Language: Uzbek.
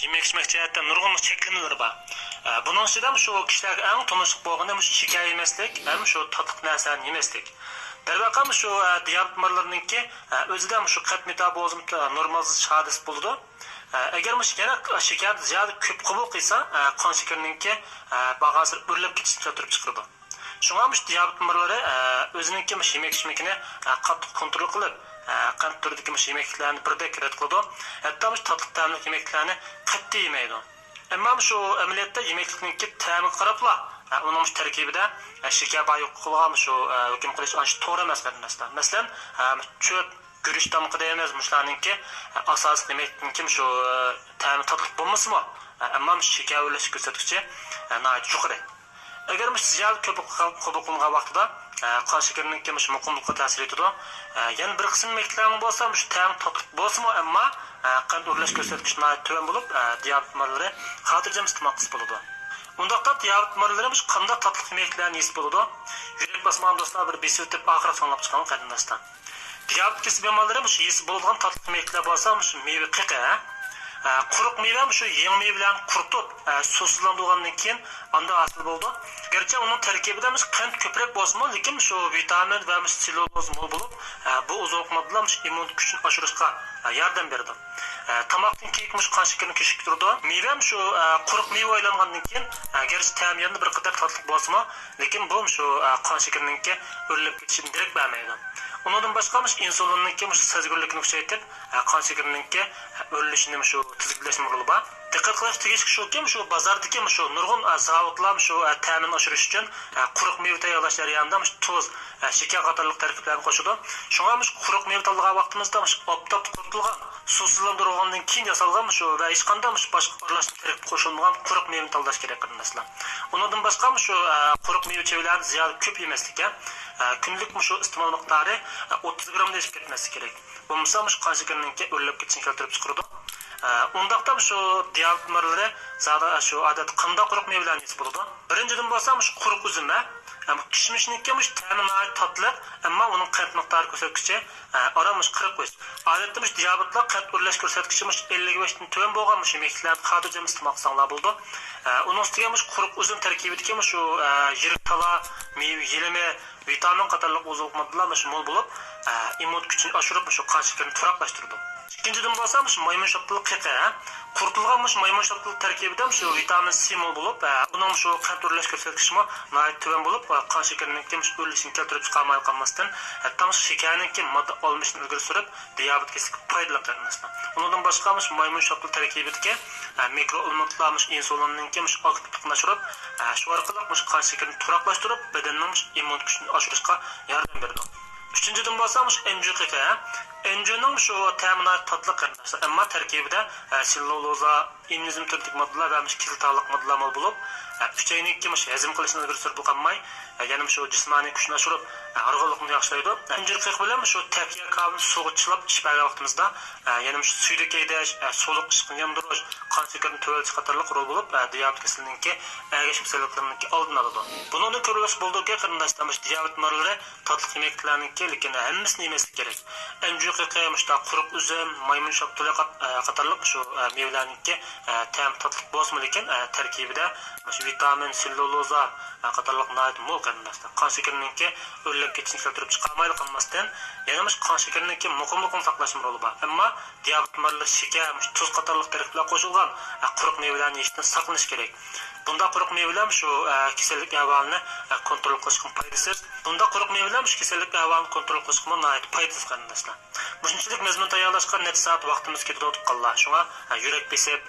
yemek içmek cihetten nurg'unlik cheklanmalar bor. Bunun ichida shu kishilarga eng tunishlik bo'lgani shikar yemaslik, ham shu tatliq narsani yemaslik. Darvaqa shu diyabet marlarninki o'zidan shu qat metabolizm normalizatsiya hodis bo'ladi. Agar shakar ziyada ko'p qabul qilsa, qon shakarininki bag'asi o'rlab ketishga turib chiqadi. Shunga diyabet marlari o'zininki yemek ichmakni qattiq kontrol qilib, qand turidagi yemeklarni birdek rad qiladi. Hatto tatliq ta'mli yemeklarni qat'iy yemaydi. Ammo shu amaliyotda yemeklikninki ta'miga qarabla uning tarkibida shakar bor yo'q qilgan shu hukm qilish ancha to'g'ri emas qarindoshlar. Masalan, cho'p guruch tamqida emas mushlarninki asosiy yemekninki shu ta'mi tatliq bo'lmasmi? Ammo shakar o'lish ko'rsatkichi yuqori. Agar ziyada ko'p qabul qilingan vaqtida qon shakarininki muqimlikqa ta'sir etadi. Yana bir qism yemeklarning bo'lsa, shu ta'mi tatliq bo'lsa-mu, ammo qand o'rlash ko'rsatkichi tuvan bo'lib, diyabet marlari xotirjam iste'mol qilsa bo'ladi. Undaqda diyabet marlari qanday tatliq yemeklarni yeysa bo'ladi? Yurak bosgan do'stlar bir besib o'tib oxiri sanglab chiqqan qarindoshlar. Diyabet kasb bemorlari yeysa bo'ladigan tatliq yemeklar bo'lsa, meva qiqa, quruq meva shu yeng mevalarni quritib, suvsizlantirgandan keyin unda hosil bo'ldi. Gerçi uning tarkibida qand ko'proq bo'lsa-mu, lekin shu vitamin va selluloz mo'l bo'lib, bu uzoq moddalar immun kuchini oshirishga yordam beradi. Tomoqdan keyin qon shakarini ko'shib turdi. Meva shu quruq meva aylangandan keyin gerçi ta'mi yana bir qadar tatliq bo'lsa-mu, lekin bu shu qon shakarininki o'rlab ketishini direkt bermaydi. Undan boshqa insulinninki sezgirlikni kuchaytirib, qon shakarininki o'rlashini shu tizimlashni bor. Diqqat qilish tegishli shuki, shu bozordagi shu nurg'un zavodlar shu ta'min oshirish uchun quruq meva tayyorlash jarayonida tuz, shakar qatorliq tarkiblarni qo'shadi. Shunga quruq meva tanlagan vaqtimizda optop quritilgan, suvsizlantirilgandan keyin yasalgan shu va hech qanday boshqa aralashma tarkib qo'shilmagan quruq mevani tanlash kerak qarindoshlar. Undan boshqa shu quruq meva chevalarni ziyada ko'p yemaslik, kunlik shu iste'mol miqdori 30 gram deb ketmasligi kerak. Bo'lmasa qon shakarininki o'rlab ketishini keltirib chiqaradi. Undaqda shu diyabet marlari zada shu odat qanday quruq mevalarni yeysa bo'ladi? Birinchidan bo'lsa shu quruq uzum, kishmishniki ta'mi tatliq, ammo uning qand miqdori ko'rsatkichi oramush 40%. Odatda diyabetlar qand o'rlash ko'rsatkichi 55 dan tuvan bo'lgan yemeklarni xotirjam iste'mol qilsanglar bo'ldi. Uning ustiga quruq uzum tarkibidagi shu yirik tala, meva yelimi, vitamin qatorliq ozuq moddalar mo'l bo'lib, immun kuchini oshirib shu qon shakarini turaqlashtiradi. İkinciden bo'lsa maymun shaptili qiqa, quritilgan maymun shaptili tarkibida shu vitamin C mo'l bo'lib, uning shu qand o'rlash ko'rsatkichi nihoyat tuvan bo'lib, qon shakarininki o'rlashini keltirib chiqarmay qolmasdan, hatto shakarninki modda olmishini ilgari surib, diyabet kasalligiga foydali qarindoshlar. Undan boshqa maymun shaptili tarkibidagi mikroelementlar insulinninki aktivligini oshirib, shu orqali qon shakarini turaqlashtirib, badanning immun kuchini oshirishga yordam beradi. Üçüncüden bo'lsa enjuqiqa. Enjuning shu ta'minot tatliq qarindoshlar, ammo tarkibida selluloza, enzim türdagi moddalar va kiltaliq moddalar mo'l bo'lib, uchayninki hazm qilishni ilgari surib qolmay, yana shu jismoniy kuchni oshirib, organliqni yaxshilaydi. Enjuqiqa bilan shu tabiiy qavni suvga chilab ichgan vaqtimizda, yana shu suyda kaydash, suluq chiqishni yondirish, qon shakarini to'lalish qatorliq rol bo'lib, diyabet kasalligining agash kasalliklarining oldini oladi. Buningni ko'rish bo'ldiki, qarindoshlar diyabet marlari tatliq yemeklarninki lekin hammasini yemaslik kerak. Enjuqiqa quruq uzum, maymun shaptili qatorliq shu mevalarninki ta'mi tatliq bo'lsa lekin tarkibida vitamin, selluloza qatorliq mo'l qarindoshlar. Qon shakarininki o'rlab ketishini keltirib chiqarmaydi qolmasdan, yana qon shakarininki muqimlikni saqlash roli bor. Ammo diyabet marlari shakar, tuz qatorliq tarkiblar qo'shilgan quruq mevalarni yeyishdan saqlanish kerak. Bunda quruq mevalar shu kasallik ahvolini kontrol qilishga foydasiz. Bunda quruq mevalar shu kasallik ahvolini kontrol qilishga nihoyat foydasiz qarindoshlar. Bunchalik mazmun tayyorlashga necha soat vaqtimiz ketadi qollar. Shunga yurak besib